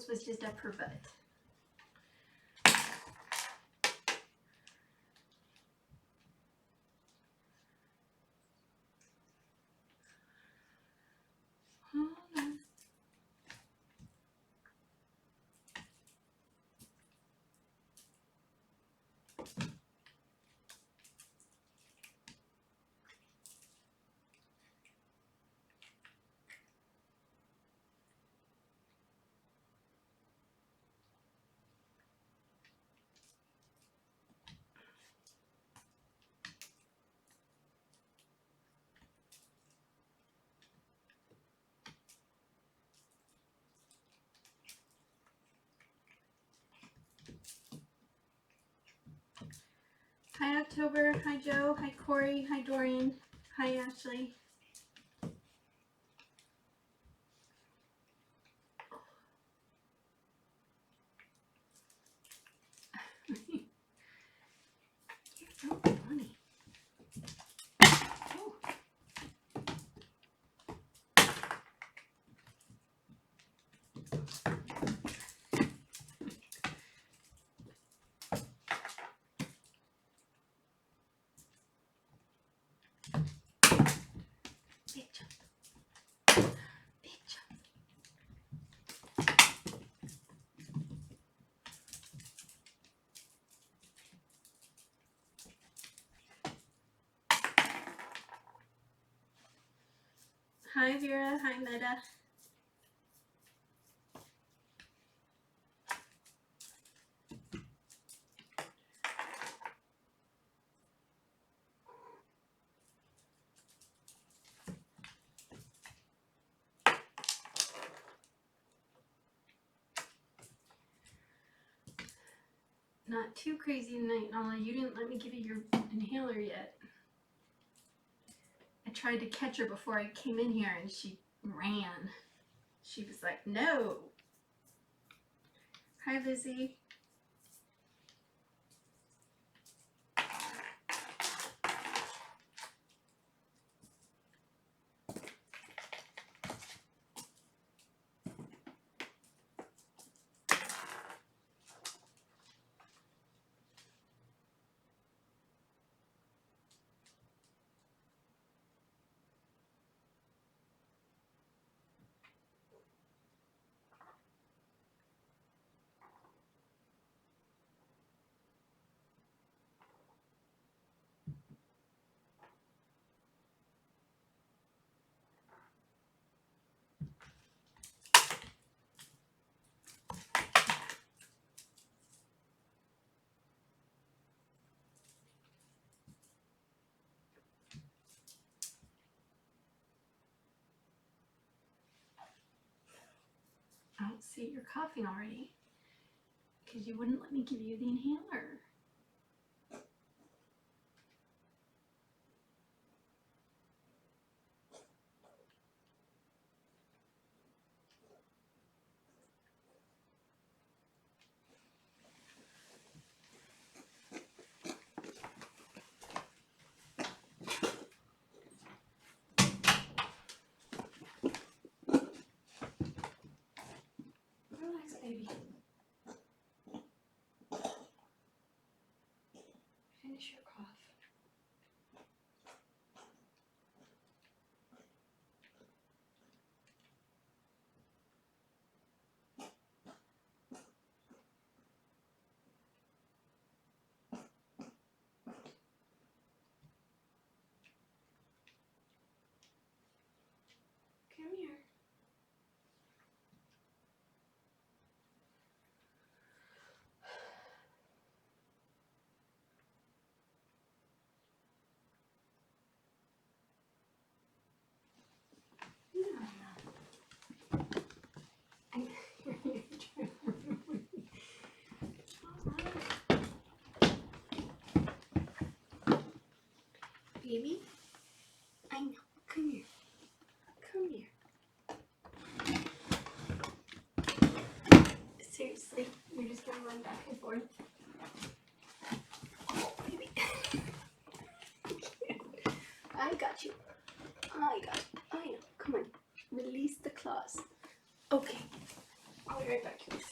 nose was just up her butt. Hi October, hi Joe, hi Corey, hi Dorian, hi Ashley. You're so funny. Oh. Bitch. Bitch. Hi Vera, hi Meta. Not too crazy tonight, Nala. You didn't let me give you your inhaler yet. I tried to catch her before I came in here and she ran. She was like, no. Hi Lizzie. I don't see you're coughing already because you wouldn't let me give you the inhaler. Relax, baby. Finish your cough. Come here. Baby, I know. Come here. Come here. Seriously, you're just gonna run back and forth. Oh, baby. I got you. I got you. I know. Come on. Release the claws. Okay. I'll be right back, please.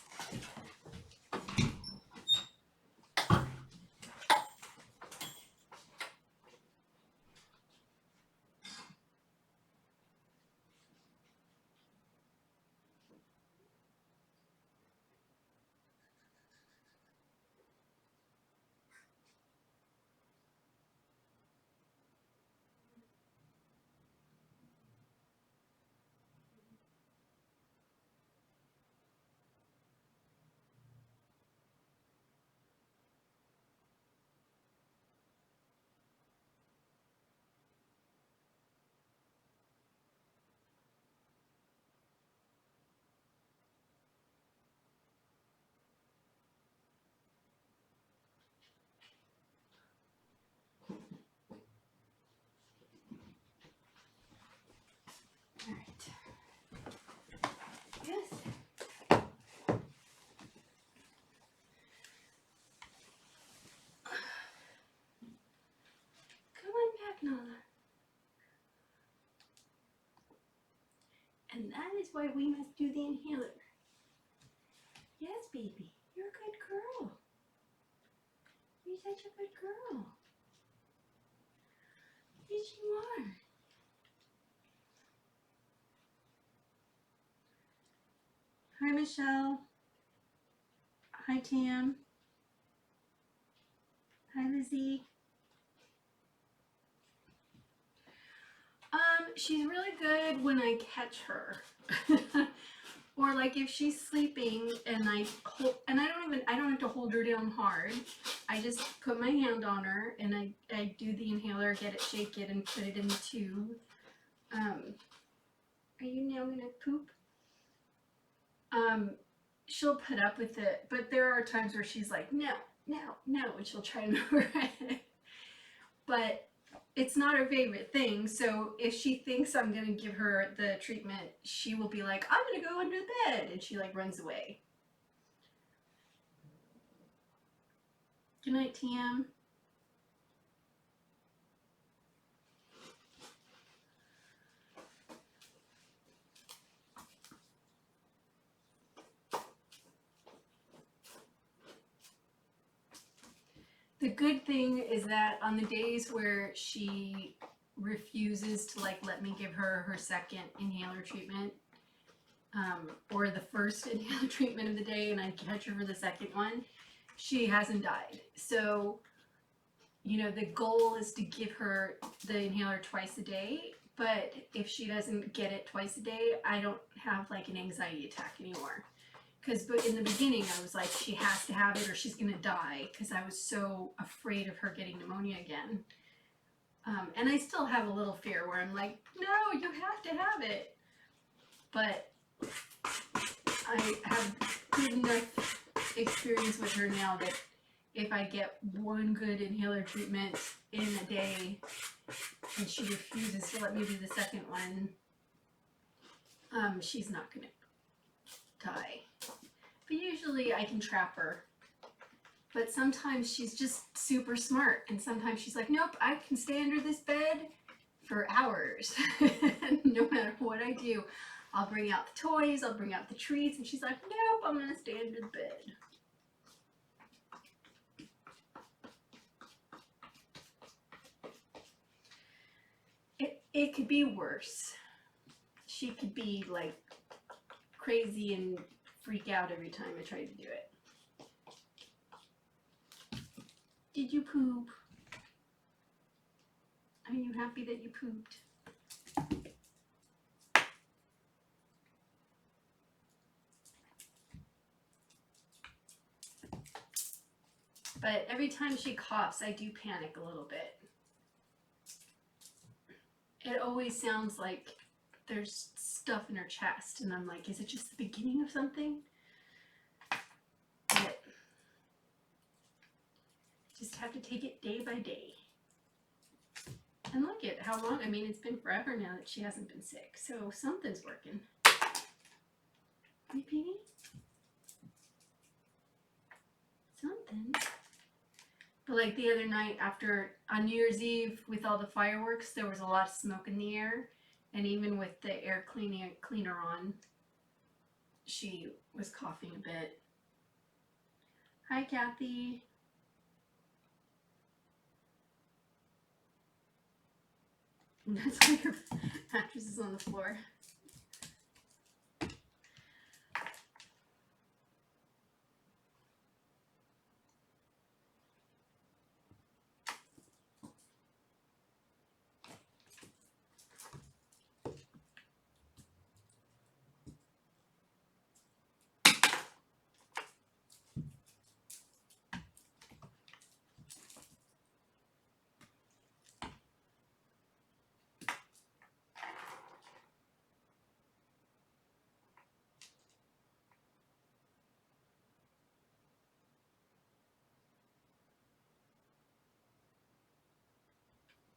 All right. Yes. Come on back, Nala. And that is why we must do the inhaler. Yes, baby. You're a good girl. You're such a good girl. Yes, you are. Hi, Michelle. Hi, Tam. Hi, Lizzie. She's really good when I catch her. Or like if she's sleeping and I don't have to hold her down hard. I just put my hand on her and I do the inhaler, get it, shake it, and put it in the tube. Are you now gonna poop? She'll put up with it, but there are times where she's like, no, and she'll try to override it. But it's not her favorite thing, so if she thinks I'm gonna give her the treatment, she will be like, I'm gonna go under the bed, and she like runs away. Good night, Tam. The good thing is that on the days where she refuses to like let me give her her second inhaler treatment, or the first inhaler treatment of the day, and I catch her for the second one, she hasn't died. So, you know, the goal is to give her the inhaler twice a day, but if she doesn't get it twice a day, I don't have like an anxiety attack anymore. Because in the beginning, I was like, she has to have it or she's going to die, because I was so afraid of her getting pneumonia again. And I still have a little fear where I'm like, no, you have to have it. But I have good enough experience with her now that if I get one good inhaler treatment in a day and she refuses to let me do the second one, she's not going to die. But usually I can trap her. But sometimes she's just super smart, and sometimes she's like, nope, I can stay under this bed for hours. No matter what I do. I'll bring out the toys, I'll bring out the treats, and she's like, nope, I'm going to stay under the bed. It could be worse. She could be like crazy and freak out every time I try to do it. Did you poop? Are you happy that you pooped? But every time she coughs, I do panic a little bit. It always sounds like there's stuff in her chest, and I'm like, is it just the beginning of something? But just have to take it day by day. And look at how long, I mean, it's been forever now that she hasn't been sick, so something's working. Right, baby? Something. But like the other night on New Year's Eve with all the fireworks, there was a lot of smoke in the air. And even with the air cleaner on, she was coughing a bit. Hi, Kathy. That's why your mattress is on the floor.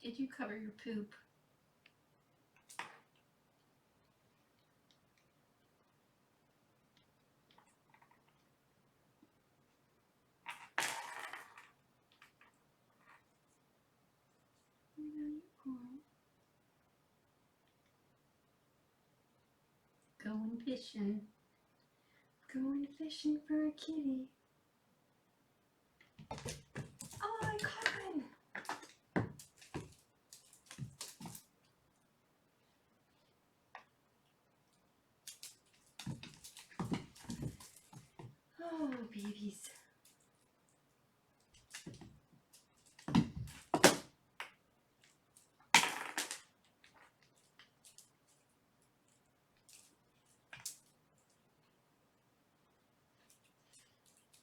Did you cover your poop? Going fishing. Going fishing for a kitty. Oh, I caught one. Oh, babies.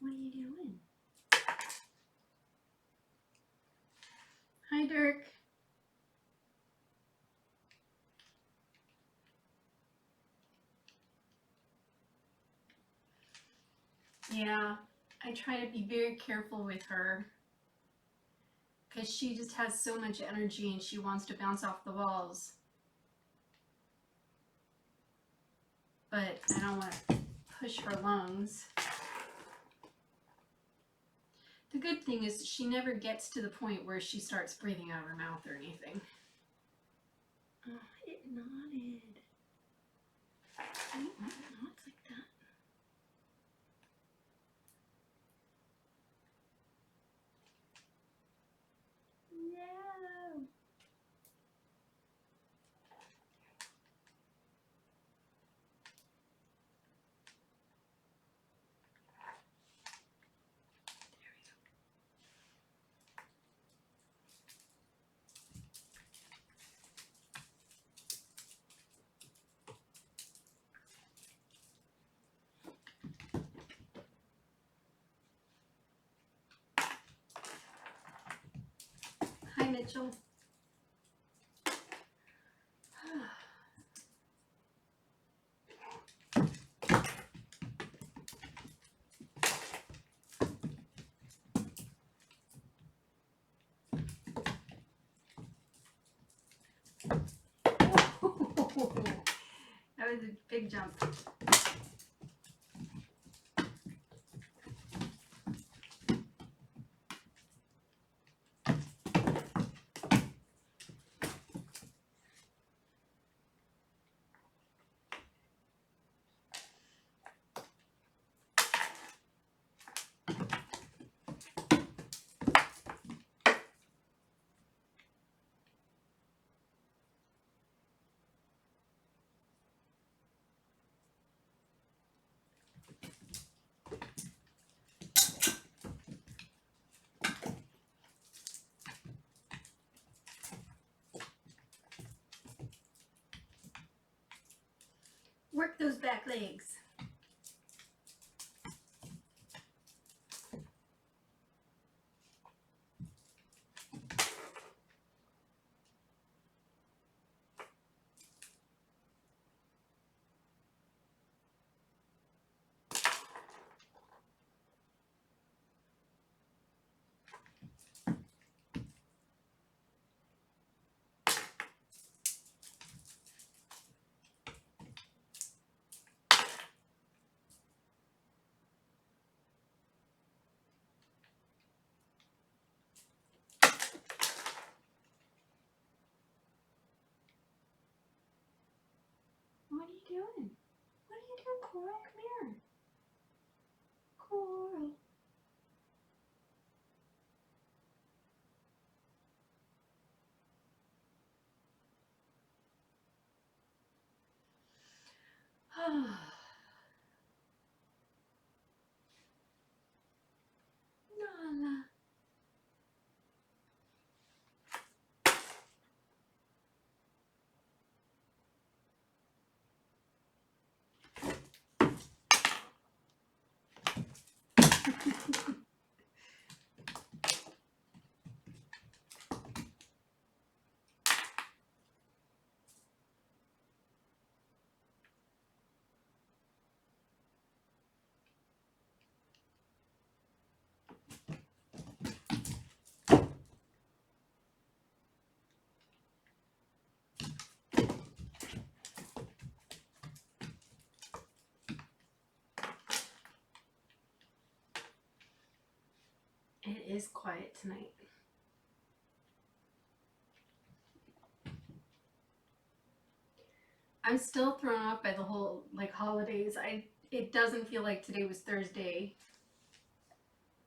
What are you doing? Hi, Dirk. Yeah, I try to be very careful with her because she just has so much energy and she wants to bounce off the walls. But I don't want to push her lungs. The good thing is she never gets to the point where she starts breathing out of her mouth or anything. Oh, it nodded. I don't want knots like that. No. Hi, Mitchell. That was a big jump. Work those back legs. Coral, come here. Coral. Nala. It is quiet tonight. I'm still thrown off by the whole like holidays. It doesn't feel like today was Thursday.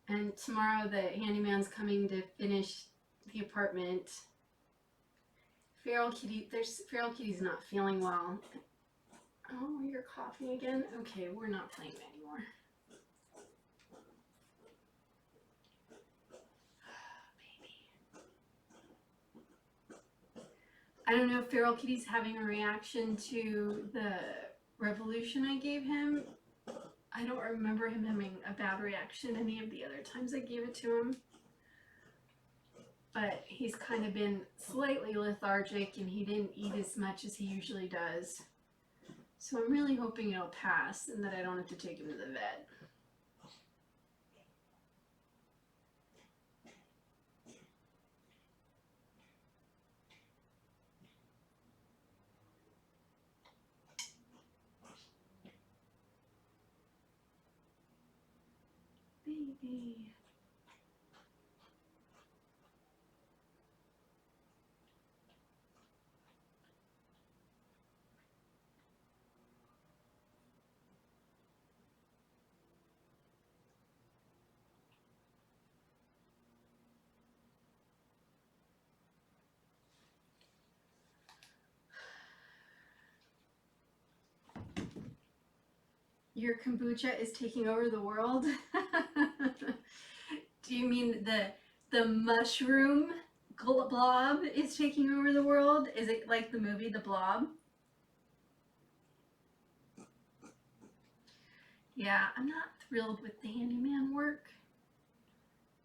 And tomorrow the handyman's coming to finish the apartment. Feral Kitty's not feeling well. Oh, you're coughing again? Okay, we're not playing anymore. I don't know if Feral Kitty's having a reaction to the revolution I gave him. I don't remember him having a bad reaction any of the other times I gave it to him. But he's kind of been slightly lethargic and he didn't eat as much as he usually does. So I'm really hoping it'll pass and that I don't have to take him to the vet. Baby. Your kombucha is taking over the world? Do you mean the mushroom blob is taking over the world? Is it like the movie The Blob? Yeah, I'm not thrilled with the handyman work,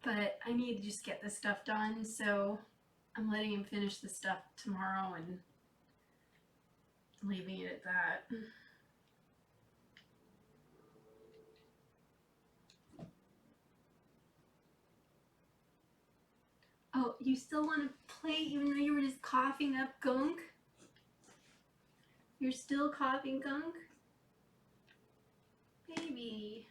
but I need to just get this stuff done, so I'm letting him finish the stuff tomorrow and leaving it at that. Oh, you still want to play even though you were just coughing up gunk? You're still coughing gunk? Baby.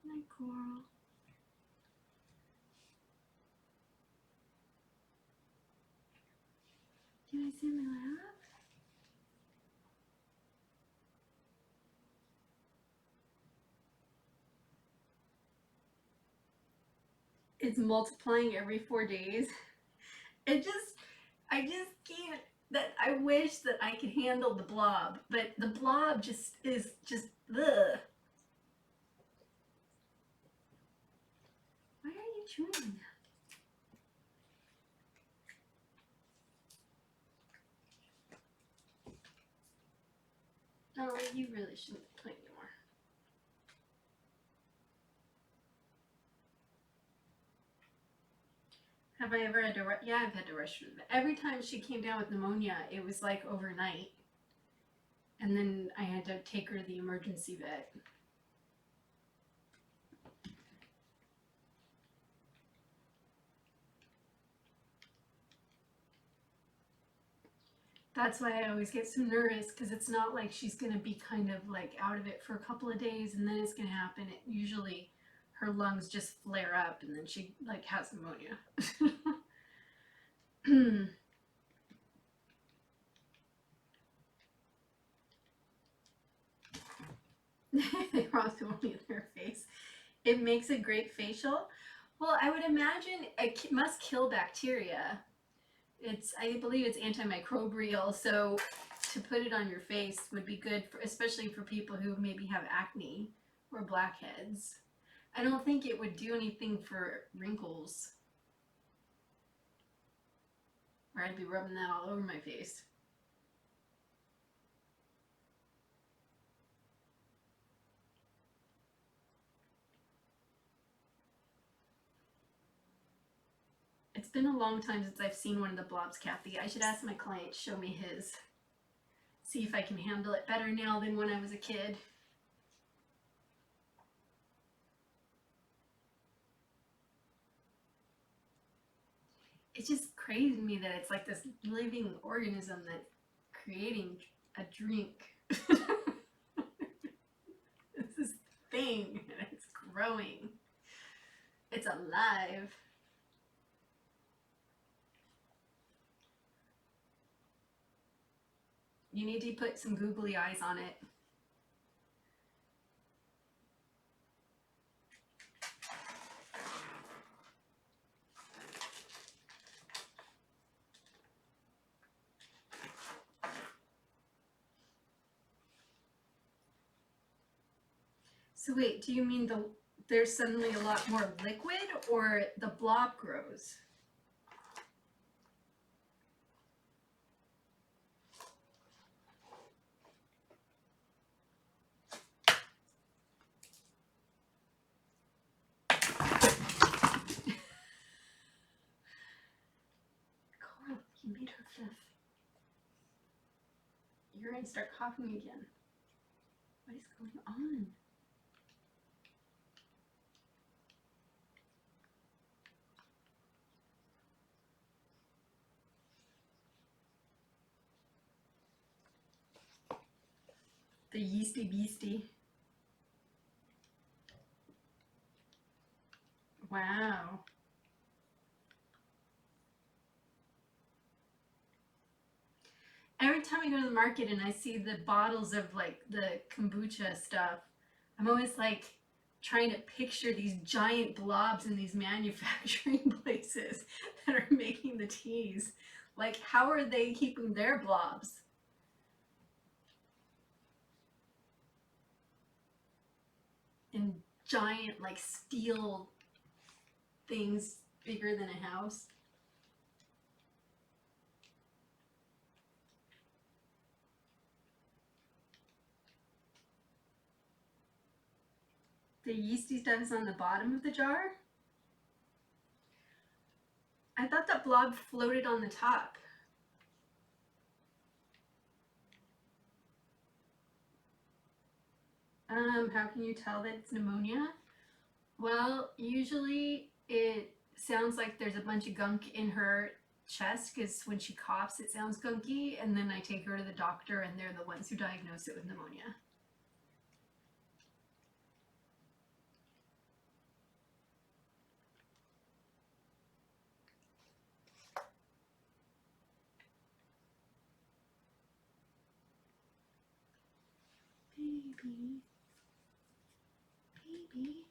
My coral. Can I sit in my lap? It's multiplying every 4 days. I just can't. That I wish that I could handle the blob, but the blob is just ugh. Why are you chewing? No, you really shouldn't play anymore. Have I ever had to? Yeah, I've had to rush her. Every time she came down with pneumonia, it was like overnight, and then I had to take her to the emergency vet. That's why I always get so nervous, because it's not like she's going to be kind of like out of it for a couple of days and then it's going to happen. It usually her lungs just flare up and then she like has pneumonia. They brought pneumonia in their face. It makes a great facial. Well, I would imagine it must kill bacteria. I believe it's antimicrobial, so to put it on your face would be good, especially for people who maybe have acne or blackheads. I don't think it would do anything for wrinkles, or I'd be rubbing that all over my face. It's been a long time since I've seen one of the blobs, Kathy. I should ask my client to show me his. See if I can handle it better now than when I was a kid. It's just crazy to me that it's like this living organism that's creating a drink. It's this thing and it's growing. It's alive. You need to put some googly eyes on it. So wait, do you mean there's suddenly a lot more liquid, or the blob grows? Coral, you made her fifth. You're gonna start coughing again. What is going on? The yeasty beastie. Wow. Every time I go to the market and I see the bottles of like the kombucha stuff, I'm always like trying to picture these giant blobs in these manufacturing places that are making the teas. Like, how are they keeping their blobs? In giant, like, steel things bigger than a house. The yeasty stuff is on the bottom of the jar? I thought that blob floated on the top. How can you tell that it's pneumonia? Well, usually it sounds like there's a bunch of gunk in her chest, because when she coughs it sounds gunky, and then I take her to the doctor and they're the ones who diagnose it with pneumonia. Baby. Baby.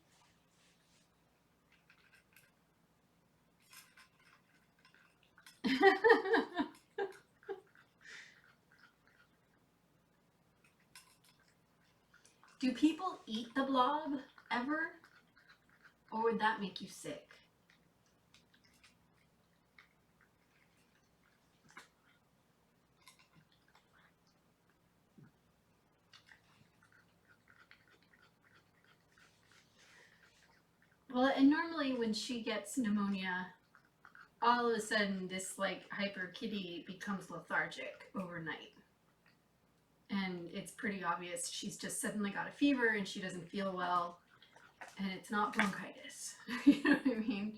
Do people eat the blob ever? Or would that make you sick? Well, and normally when she gets pneumonia, all of a sudden this like hyper kitty becomes lethargic overnight. And it's pretty obvious she's just suddenly got a fever and she doesn't feel well, and it's not bronchitis. You know what I mean?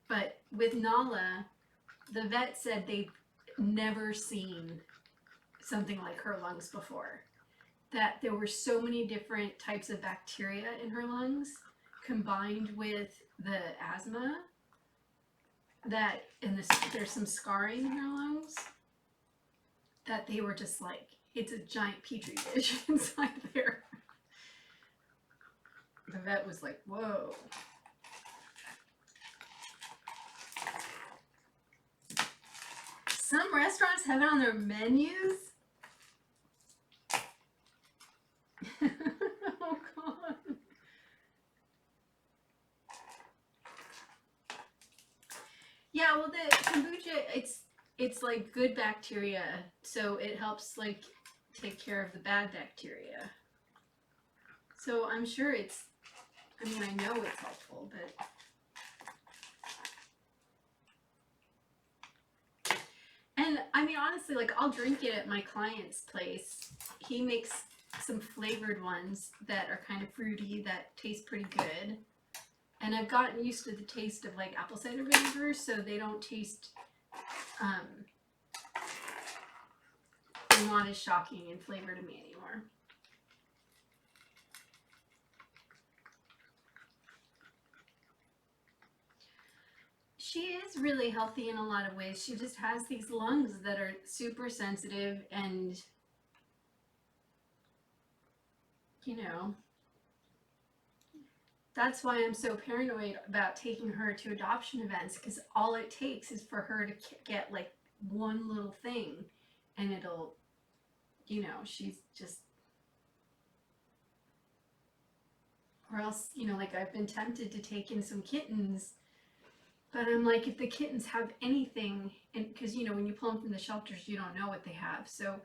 But with Nala, the vet said never seen something like her lungs before. That there were so many different types of bacteria in her lungs combined with the asthma that, and there's some scarring in her lungs, that they were just like, it's a giant petri dish inside there. The vet was like, whoa. Some restaurants have it on their menus. Oh God. Yeah, well, the kombucha, it's like good bacteria, so it helps like take care of the bad bacteria. So I'm sure it's, I mean, I know it's helpful, but and I mean, honestly, like I'll drink it at my client's place. He makes some flavored ones that are kind of fruity that taste pretty good. And I've gotten used to the taste of like apple cider vinegar, so they don't taste not as shocking in flavor to me anymore. She is really healthy in a lot of ways. She just has these lungs that are super sensitive, and you know, that's why I'm so paranoid about taking her to adoption events, because all it takes is for her to get like one little thing and it'll, you know, she's just, or else, you know, like I've been tempted to take in some kittens, but I'm like, if the kittens have anything, and because, you know, when you pull them from the shelters, you don't know what they have. So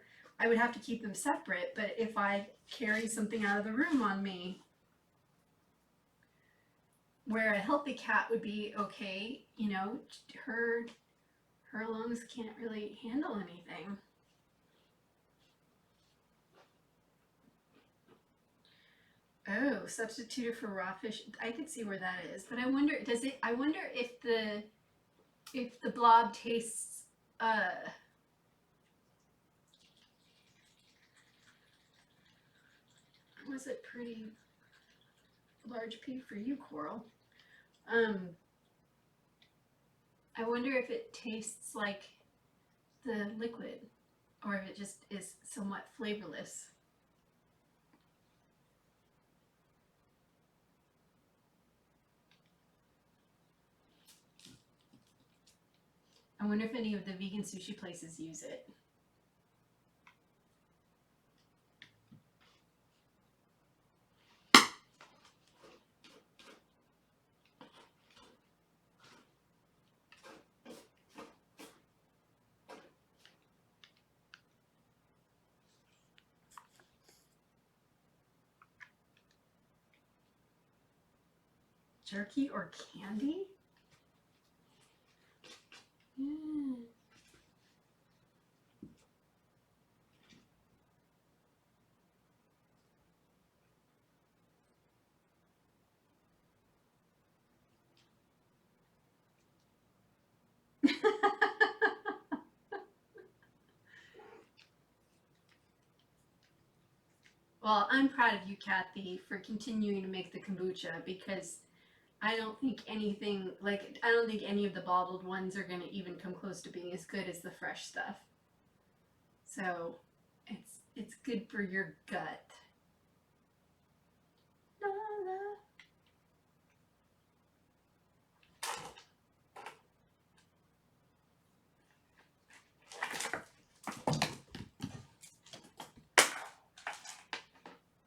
I would have to keep them separate. But if I carry something out of the room on me, where a healthy cat would be okay, you know, her lungs can't really handle anything. Oh, substituted for raw fish. I could see where that is, but I wonder, does it? I wonder if the blob tastes. Was it pretty large P for you, Coral? I wonder if it tastes like the liquid, or if it just is somewhat flavorless. I wonder if any of the vegan sushi places use it. Jerky or candy? Yeah. Well, I'm proud of you, Kathy, for continuing to make the kombucha, because I don't think anything, like, I don't think any of the bottled ones are going to even come close to being as good as the fresh stuff. So it's good for your gut. La, la.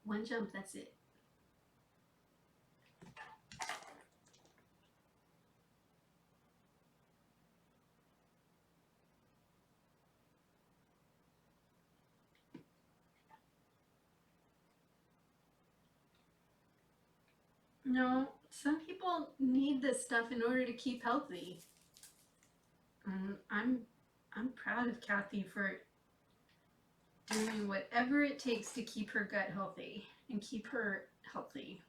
One jump, that's it. No, some people need this stuff in order to keep healthy. I'm proud of Kathy for doing whatever it takes to keep her gut healthy and keep her healthy.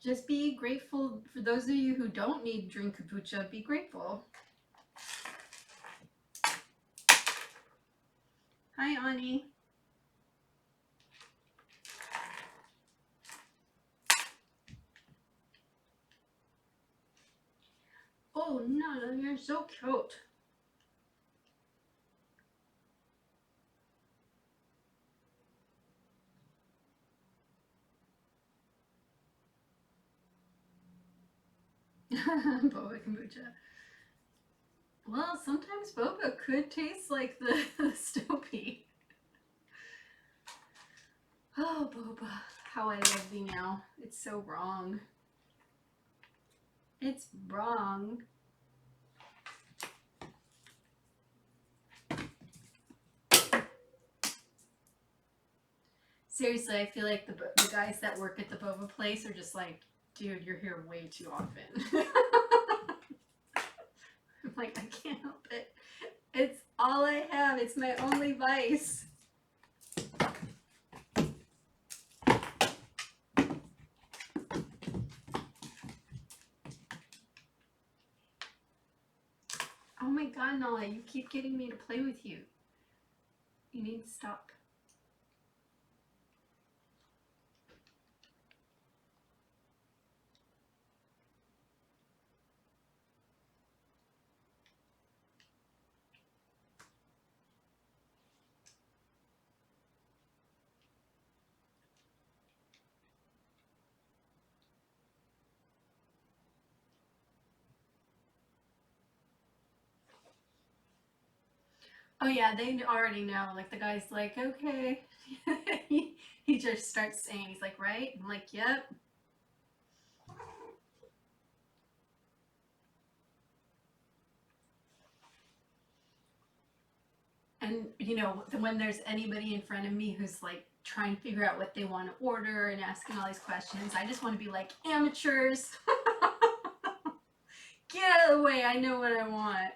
Just be grateful. For those of you who don't need to drink kombucha, be grateful. Hi, Ani. Oh, no, you're so cute. Boba kombucha. Well, sometimes boba could taste like the Stoppy. Oh, boba. How I love thee now. It's so wrong. It's wrong. Seriously, I feel like the guys that work at the boba place are just like, dude, you're here way too often. I'm like, I can't help it. It's all I have. It's my only vice. Oh my god, Nala, you keep getting me to play with you. You need to stop. Oh yeah, they already know. Like the guy's like, okay. he just starts saying, he's like, right? I'm like, yep. And you know, when there's anybody in front of me who's like trying to figure out what they want to order and asking all these questions, I just want to be like, amateurs. Get out of the way, I know what I want.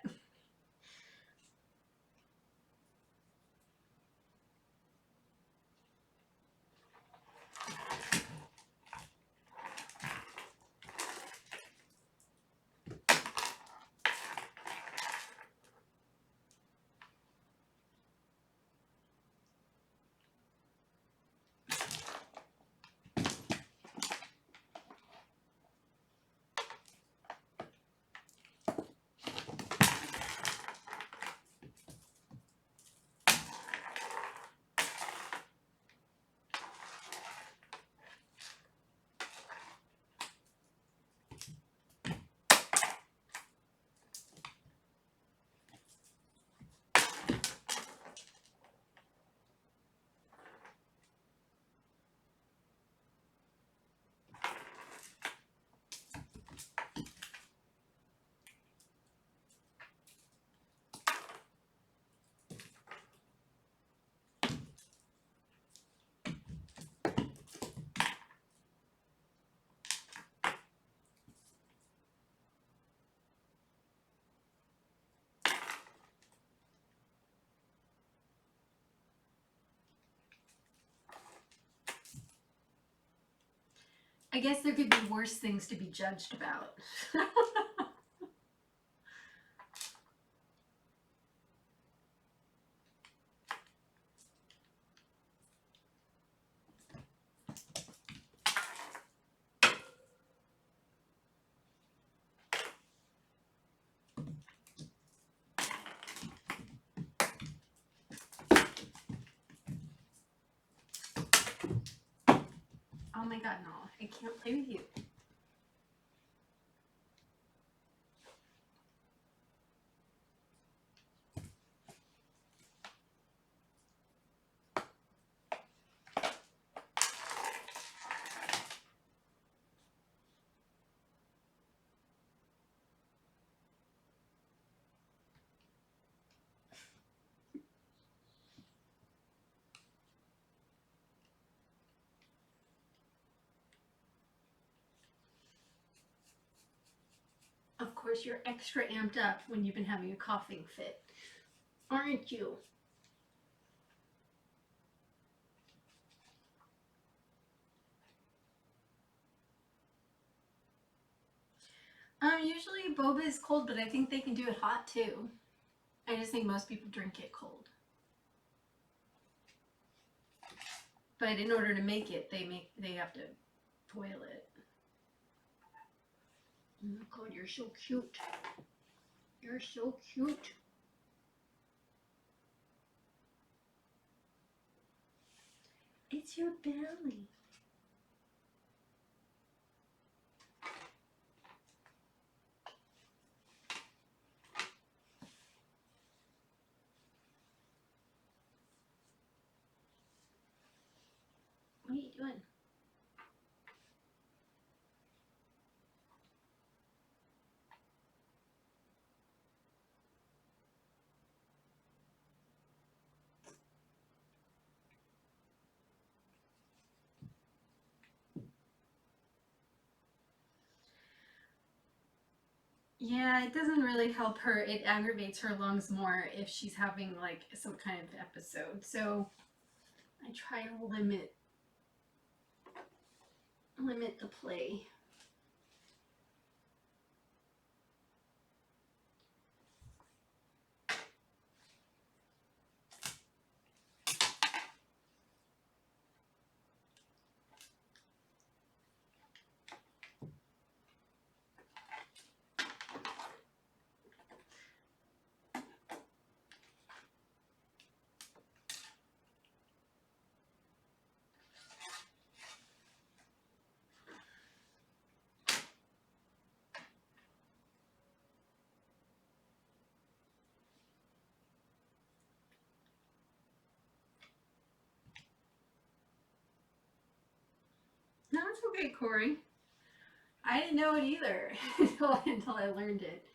I guess there could be worse things to be judged about. Oh my god, no. I can't play with you. Of course, you're extra amped up when you've been having a coughing fit, aren't you? Usually boba is cold, but I think they can do it hot too. I just think most people drink it cold. But in order to make it, they have to boil it. Oh my god, you're so cute. You're so cute. It's your belly. What are you doing? Yeah, it doesn't really help her. It aggravates her lungs more if she's having like some kind of episode. So I try to limit the play. No, it's okay, Corey. I didn't know it either until I learned it.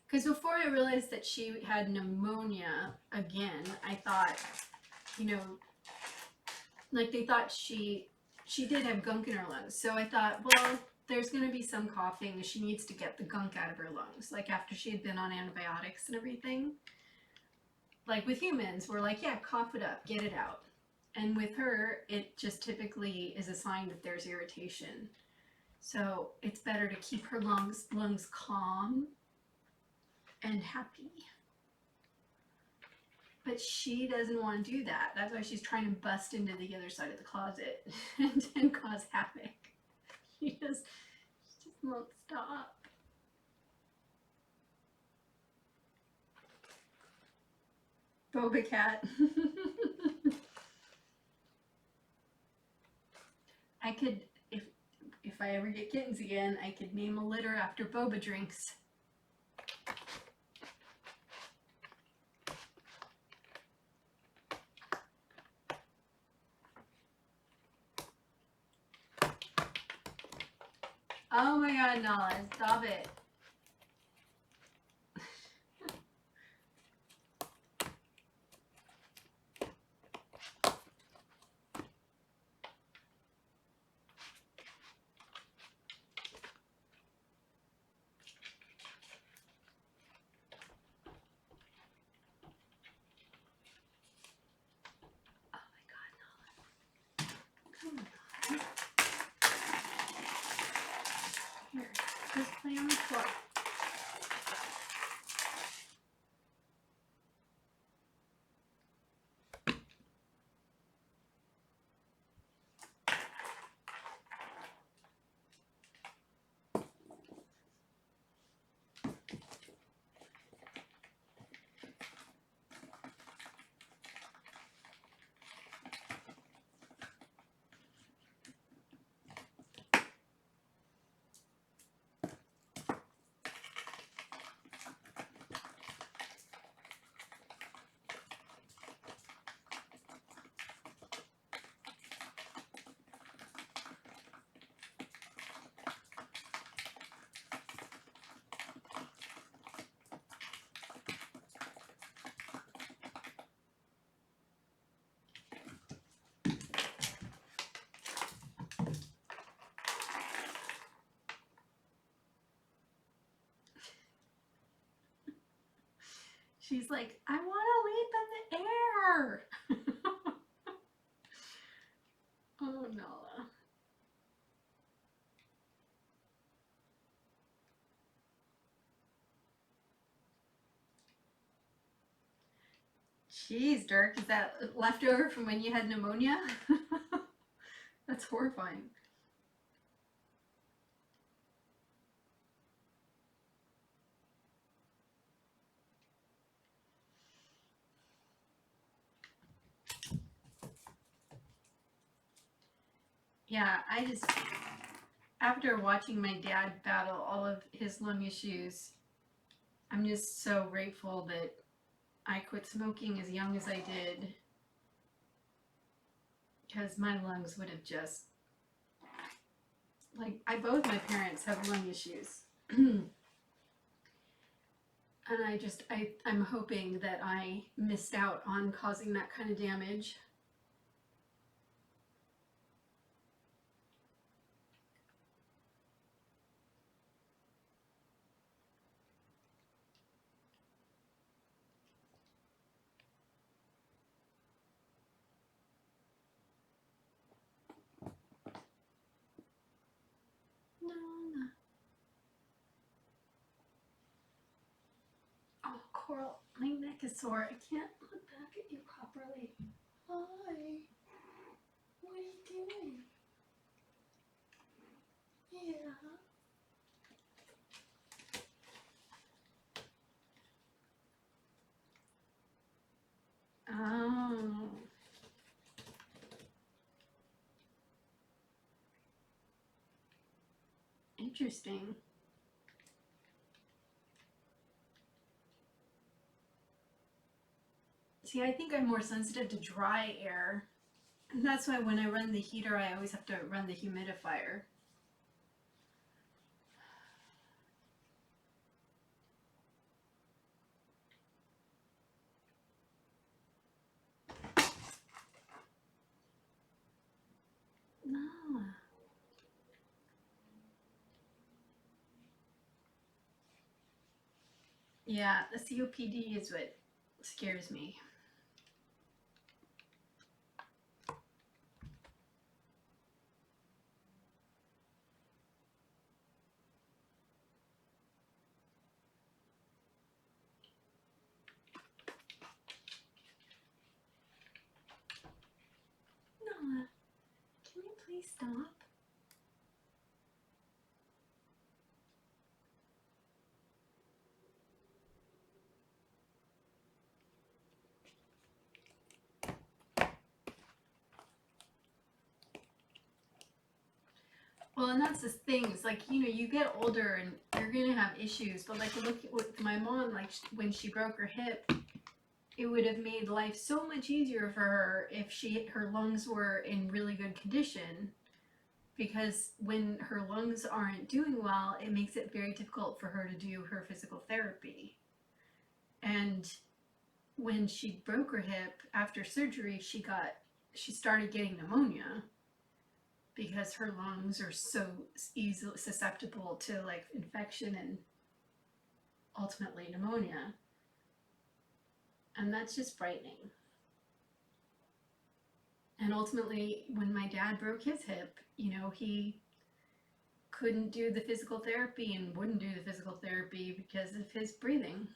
Because before I realized that she had pneumonia again, I thought, you know, like they thought she did have gunk in her lungs. So I thought, well, there's going to be some coughing. She needs to get the gunk out of her lungs. Like after she had been on antibiotics and everything. Like with humans, we're like, yeah, cough it up, get it out. And with her, it just typically is a sign that there's irritation. So it's better to keep her lungs calm and happy. But she doesn't want to do that. That's why she's trying to bust into the other side of the closet and cause havoc. She just won't stop. Boba cat. I could, if I ever get kittens again, I could name a litter after boba drinks. Oh my god, Nala, stop it. Here, just play on the floor. She's like, I want to leap in the air. Oh, Nala. Jeez, Dirk, is that leftover from when you had pneumonia? That's horrifying. Yeah, after watching my dad battle all of his lung issues, I'm just so grateful that I quit smoking as young as I did, because my lungs would have just, like, both my parents have lung issues. And I'm hoping that I missed out on causing that kind of damage. No, no. Oh, Coral, my neck is sore. I can't look back at you properly. Hi. What are you doing? Yeah. Oh. Interesting. See, I think I'm more sensitive to dry air. And that's why when I run the heater, I always have to run the humidifier. No. Yeah, the COPD is what scares me. No. Can you please stop? Well, and that's the thing. It's like, you get older and you're going to have issues. But, like, look at my mom, like, when she broke her hip, it would have made life so much easier for her if her lungs were in really good condition. Because when her lungs aren't doing well, it makes it very difficult for her to do her physical therapy. And when she broke her hip after surgery, she started getting pneumonia because her lungs are so easily susceptible to, like, infection and ultimately pneumonia. And that's just frightening. And ultimately, when my dad broke his hip, he couldn't do the physical therapy and wouldn't do the physical therapy because of his breathing.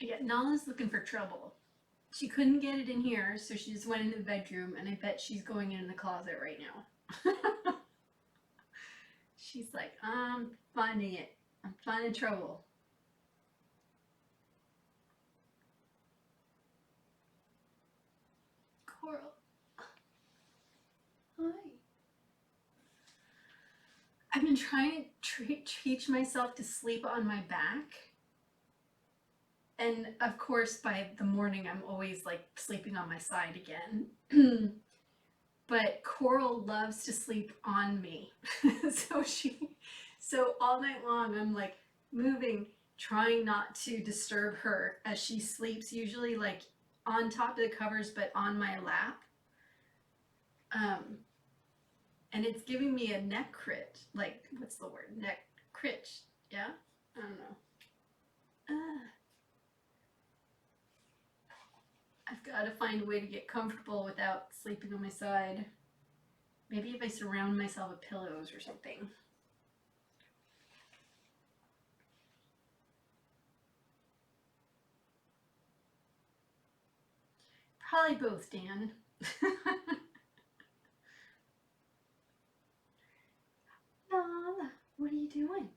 Yeah, Nala's looking for trouble. She couldn't get it in here, so she just went into the bedroom, and I bet she's going in the closet right now. She's like, I'm finding it. I'm finding trouble. Coral. Hi. I've been trying to teach myself to sleep on my back. And of course, by the morning, I'm always, like, sleeping on my side again. But Coral loves to sleep on me. So all night long, I'm, like, moving, trying not to disturb her as she sleeps, usually, like, on top of the covers, but on my lap. And it's giving me a neck crit. Like, what's the word? Neck crit. Yeah? I don't know. I've got to find a way to get comfortable without sleeping on my side. Maybe if I surround myself with pillows or something. Probably both, Dan. Nala, what are you doing?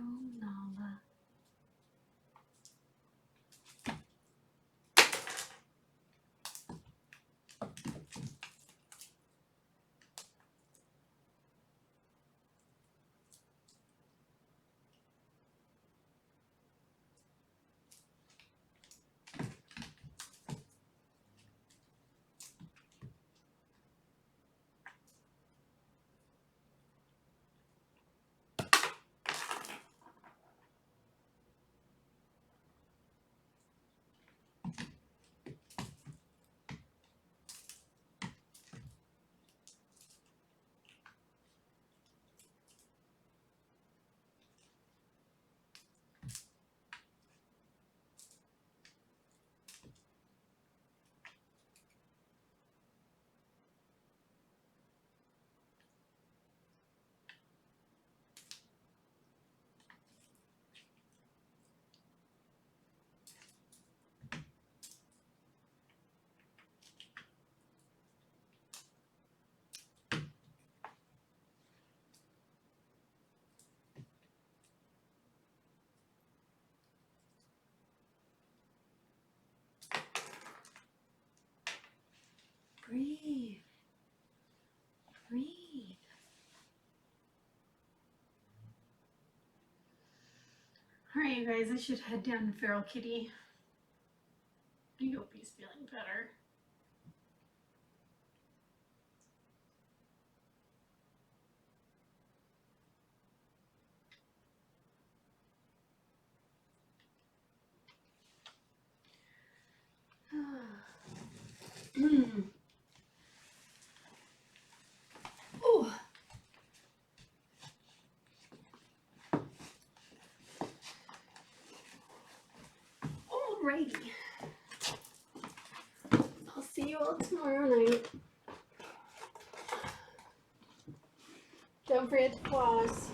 Oh, Nala. Breathe. Breathe. Alright, you guys, I should head down to Feral Kitty. I hope he's feeling better. Oh. Alrighty. I'll see you all tomorrow night. Don't forget to floss.